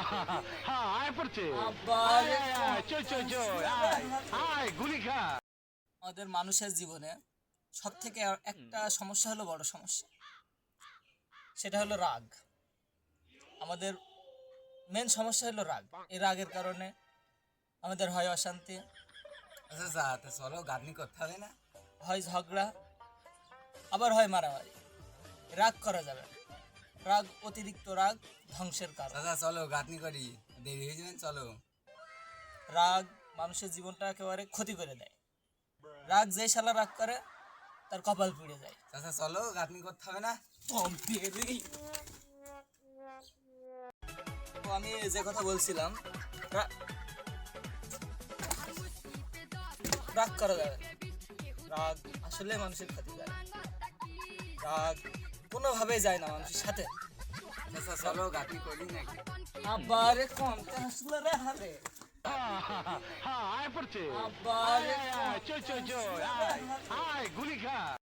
হ্যাঁ আয় পড়ছে আবার চল চল চল আয় গুলি খা। আমাদের মানুষের জীবনে সব থেকে একটা সমস্যা হলো বড় সমস্যা, সেটা হলো রাগ। আমাদের মেন সমস্যা হলো রাগ। এই রাগের কারণে আমাদের হয় অশান্তি, আচ্ছা আচ্ছা তা চলো গাঁথনি করতে হবে না? হয় ঝগড়া, আবার হয় মারামারি। রাগ করা যাবে না। রাগ, অতিরিক্ত রাগ ধ্বংসের কারণ। আচ্ছা চলো গাঁথনি করি, দেরি হয়ে যাবেন, চলো। রাগ মানুষের জীবনটা একেবারে ক্ষতি করে দেয়। রাগ যে শালা রাগ করে তার কপাল পুড়ে যায়। আচ্ছা চলো গাঁথনি করতে হবে না? তো আমি যে কথা বলছিলাম, রা- রাগ করা যাবে না। রাগ আসলে মানুষের ক্ষতি করে। রাগ কোনোভাবেই যায় না মানুষের সাথে। আচ্ছা চলো গাঁথনি করি নাকি? আবার কমতে হাসলে রে হারে। হ্যাঁ আয় পড়ছে আবার চল চল চল আয় গুলি খা।